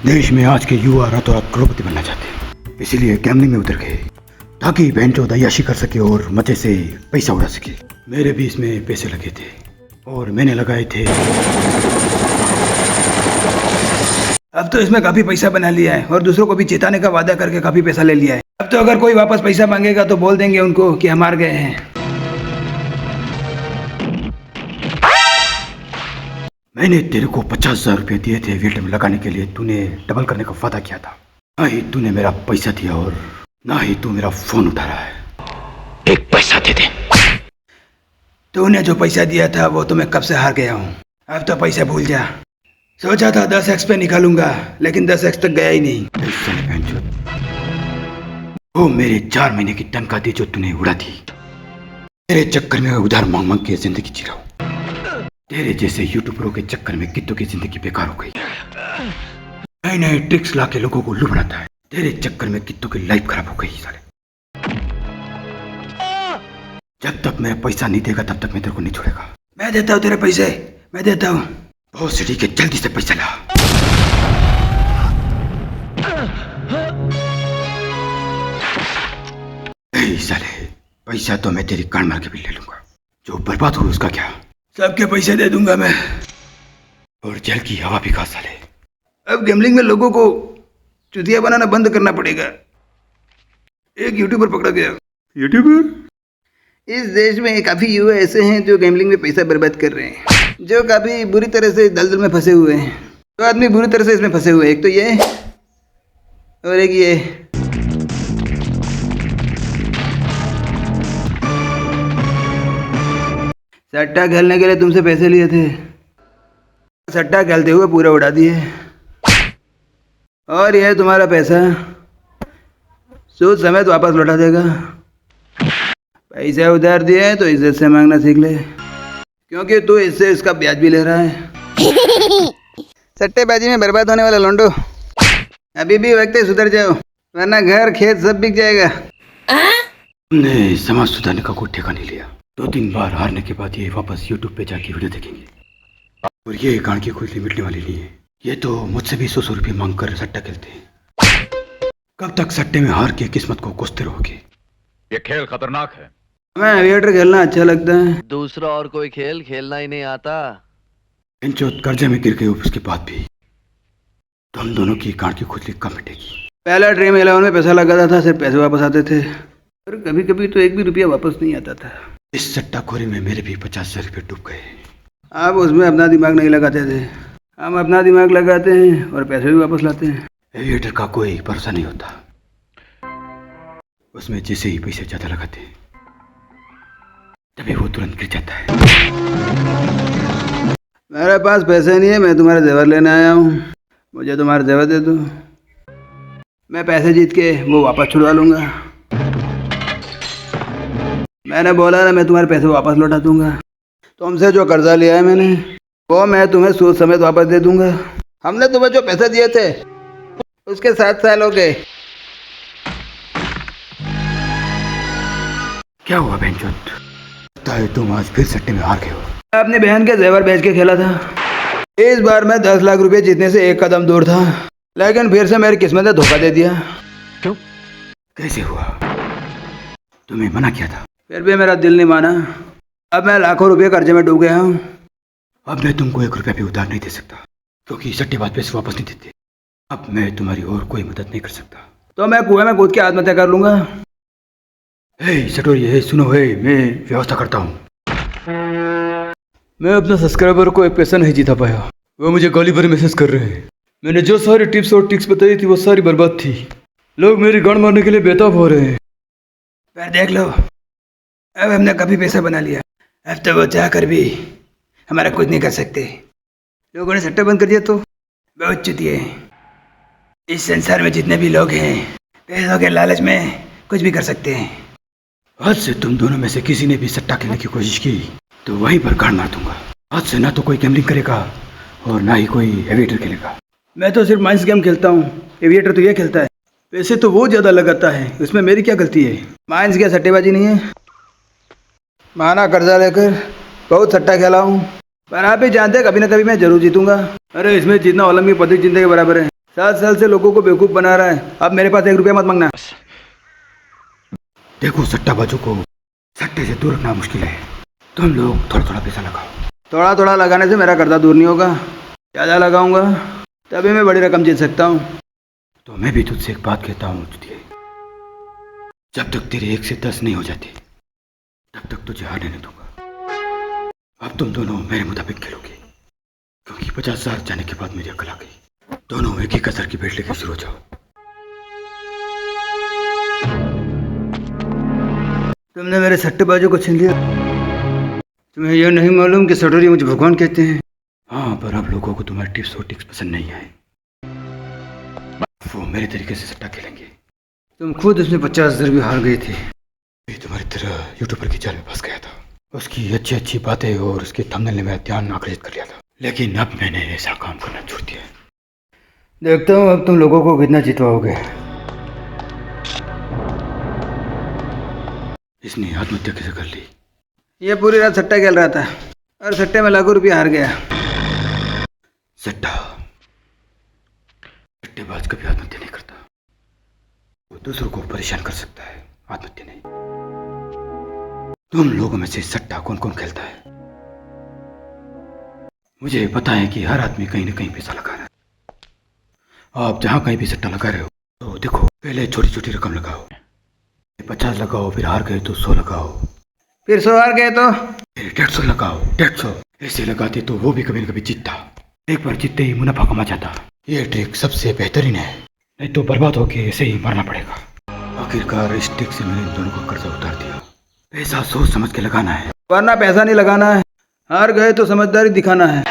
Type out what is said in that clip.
देश में आज के युवा रातों रात करोड़पति बनना चाहते हैं, इसीलिए गैम्बलिंग में उतर गए ताकि बहनचोद अय्याशी कर सके और मजे से पैसा उड़ा सके। मेरे भी इसमें पैसे लगे थे और मैंने लगाए थे। अब तो इसमें काफी पैसा बना लिया है और दूसरों को भी चेताने का वादा करके काफी पैसा ले लिया है। अब तो अगर कोई वापस पैसा मांगेगा तो बोल देंगे उनको कि हम हार गए हैं। मैंने तेरे को 50,000 रुपये दिए थे एविएटर में लगाने के लिए, तूने डबल करने का वादा किया था। ना ही तूने मेरा पैसा दिया और ना ही तू मेरा फोन उठा रहा है। एक पैसा दे दे। तूने जो पैसा दिया था वो तो मैं कब से हार गया हूँ। अब तो पैसा भूल जा। सोचा था 10x पे निकालूंगा लेकिन 10x तक गया ही नहीं। वो मेरे 4 महीने की तनख्वाह थी जो तूने उड़ा दी। तेरे चक्कर में उधार मांग मांग के जिंदगी जी रहा हूँ। तेरे जैसे यूट्यूबरों के चक्कर में कितनों की जिंदगी बेकार हो गई। नए नए ट्रिक्स ला के लोगों को लुभाता है। तेरे चक्कर में कितनों की लाइफ खराब हो गई साले। जब तक मेरा पैसा नहीं देगा तब तक मैं तेरे को नहीं छोड़ेगा। मैं देता हूँ तेरे पैसे, मैं देता हूँ। बहुत सिटी के जल्दी से पैसा ला। साले पैसा तो मैं तेरी कान मार के भी ले लूंगा। जो बर्बाद हुआ उसका क्या, सबके पैसे दे दूंगा मैं और जेल की हवा भी खा साले। अब गैम्बलिंग में लोगों को चुतिया बनाना बंद करना पड़ेगा। एक यूट्यूबर पकड़ा गया। यूट्यूबर? इस देश में काफी युवा ऐसे हैं जो गैम्बलिंग में पैसा बर्बाद कर रहे हैं, जो काफी बुरी तरह से दलदल में फंसे हुए हैं। तो आदमी बुरी तरह से इसमें फंसे हुए हैं। एक तो ये और एक ये। सट्टा खेलने के लिए तुमसे पैसे लिए थे, सट्टा खेलते हुए पूरा उड़ा दिए। और यह तुम्हारा पैसा सूद समेत वापस लौटा देगा। पैसे उधार दिए तो इज्जत से मांगना सीख ले, क्योंकि तू इससे इसका ब्याज भी ले रहा है। सट्टेबाजी में बर्बाद होने वाला लोंडो, अभी भी वक्त है सुधर जाओ, वरना घर खेत सब बिक जाएगा। हमने समाज सुधारने का कोई ठेका नहीं लिया। 2-3 बार हारने के बाद ये वापस यूट्यूब पे जाके वीडियो देखेंगे। और ये गांड की खुजली मिटने वाली नहीं है। ये तो मुझसे भी 100 रुपये मांग कर सट्टा खेलते हैं। कब तक सट्टे में हार के किस्मत को कोसते रहोगे? ये खेल खतरनाक है। हमें एविएटर खेलना अच्छा लगता है, दूसरा और कोई खेल खेलना ही नहीं आता। इंचोत कर्जे में गिर गए उसके बाद भी तो हम दोनों की गांड की खुजली कब मिटेगी? पहला ड्रीम 11 में पैसा लगाता था, सिर्फ पैसे वापस आते थे और कभी कभी तो एक भी रुपया वापस नहीं आता था। इस सट्टाखोरी में मेरे भी 50,000 रुपये डूब गए। आप उसमें अपना दिमाग नहीं लगाते थे, हम अपना दिमाग लगाते हैं और पैसे भी वापस लाते हैं। एविएटर का कोई भरोसा नहीं होता, उसमें जैसे ही पैसे ज्यादा लगाते हैं तभी वो तुरंत गिर जाता है। मेरे पास पैसे नहीं है, मैं तुम्हारे जेवर लेने आया हूँ, मुझे तुम्हारे जेवर दे दो। मैं पैसे जीत के वो वापस छुड़वा लूंगा। मैंने बोला ना, मैं तुम्हारे पैसे वापस लौटा दूंगा। तुमसे जो कर्जा लिया है मैंने वो मैं तुम्हें सूद समेत वापस दे दूंगा। हमने तुम्हें जो पैसे दिए थे उसके 7 साल हो गए। क्या हुआ बहनचोद? लगता है तुम आज फिर सट्टे में हार गए हो। मैं अपनी बहन के जेवर बेच के खेला था। इस बार मैं 10 लाख रुपए जीतने से एक कदम दूर था, लेकिन फिर से मेरी किस्मत ने धोखा दे दिया। क्यों? कैसे हुआ? तुम्हें मना किया था, फिर भी मेरा दिल नहीं माना। अब मैं लाखों रुपए कर्जे में डूब गया हूँ। अब मैं तुमको 1 रुपया भी उधार नहीं दे सकता, क्योंकि सट्टेबाज पैसे वापस नहीं देते। अब मैं तुम्हारी और कोई मदद नहीं कर सकता, तो मैं कुएं में कूद के आत्महत्या कर लूंगा। हे सटोरी, सुनो, मैं व्यवस्था करता हूँ। मैं अपना सब्सक्राइबर को एक पैसा नहीं जीता पाया, वो मुझे गाली भर मैसेज कर रहे हैं। मैंने जो सारी टिप्स और ट्रिक्स बताई थी वो सारी बर्बाद थी। लोग मेरी गांड मारने के लिए बेताब हो रहे हैं। पर देख लो, अब हमने कभी पैसा बना लिया, अब तो वो चाह कर भी हमारा कुछ नहीं कर सकते। लोगों ने सट्टा बंद कर दिया तो बहुत चुतिए हैं। इस संसार में जितने भी लोग हैं पैसों के लालच में कुछ भी कर सकते हैं। आज से तुम दोनों में से किसी ने भी सट्टा खेलने की कोशिश की तो वहीं पर गांड मार दूंगा। आज से ना तो कोई गैम्बलिंग करेगा और ना ही कोई एविएटर खेलेगा। मैं तो सिर्फ माइंस गेम खेलता हूँ, एविएटर तो ये खेलता है। पैसे तो वो ज्यादा लगाता है, उसमें मेरी क्या गलती है? माइंस क्या सट्टेबाजी नहीं है? माना कर्जा लेकर बहुत सट्टा खेला हूँ, पर आप ही जानते कभी ना कभी मैं जरूर जीतूंगा। अरे इसमें जीतना ओलंपिक पदक जीतने के बराबर है। 7 साल से लोगों को बेवकूफ़ बना रहा है, अब मेरे पास 1 रुपया मत मांगना। देखो सट्टाबाजों को सट्टे से दूर रखना मुश्किल है। तुम लोग थोड़ा थोड़ा पैसा लगाओ। थोड़ा थोड़ा लगाने से मेरा कर्जा दूर नहीं होगा, ज़्यादा लगाऊंगा तभी मैं बड़ी रकम जीत सकता हूँ। तो मैं भी तुझसे एक बात कहता हूँ चुतिए, जब तक तेरे 1 से 10 नहीं हो जाते तब तक तुझे हारने नहीं दूंगा। अब तुम दोनों मेरे मुताबिक खेलोगे, क्योंकि 50 साल जाने के बाद मेरी अकल आ गई। दोनों एक ही कतर की भेंट लेकर शुरू हो जाओ। तुमने मेरे सट्टेबाजों को छीन लिया। तुम्हें यह नहीं मालूम कि सटोरी मुझे भगवान कहते हैं। हाँ, पर अब लोगों को तुम्हारे टिप्स और ट्रिक्स पसंद नहीं आए, वो मेरे तरीके से सट्टा खेलेंगे। तुम खुद उसमें 50,000 भी हार गए थे। मैं तुम्हारी तरह यूट्यूबर की जाल में फंस गया था। उसकी अच्छी अच्छी बातें और उसके थंबनेल ने मेरा ध्यान आकर्षित कर लिया था, लेकिन अब मैंने ऐसा काम करना छोड़ दिया। देखता हूँ अब तुम लोगों को कितना जितवाओगे। इसने आत्महत्या कैसे कर ली? ये पूरी रात सट्टा खेल रहा था और सट्टे में लाखों रुपया हार गया। सट्टा, सट्टेबाज कभी आत्महत्या नहीं करता, वो दूसरों को परेशान कर सकता है, आत्महत्या नहीं। तुम लोगों में से सट्टा कौन कौन खेलता है? मुझे पता है कि हर आदमी कहीं ना कहीं पैसा लगा रहा है। आप जहां कहीं भी सट्टा लगा रहे हो तो देखो, पहले छोटी छोटी रकम लगाओ। 50 लगाओ, फिर हार गए तो 100 लगाओ, फिर 100 हार गए तो फिर 150 लगाओ, 150। ऐसे लगाते तो वो भी कभी न कभी जीतता। एक बार जीतते ही मुनाफा कमा जाता। ये ट्रिक सबसे बेहतरीन है, नहीं तो बर्बाद होके ऐसे ही मरना पड़ेगा। आखिरकार इस ट्रिक से मैंने इन दोनों का कर्जा उतार दिया। पैसा सोच समझ के लगाना है, वरना पैसा नहीं लगाना है। हार गए तो समझदारी दिखाना है।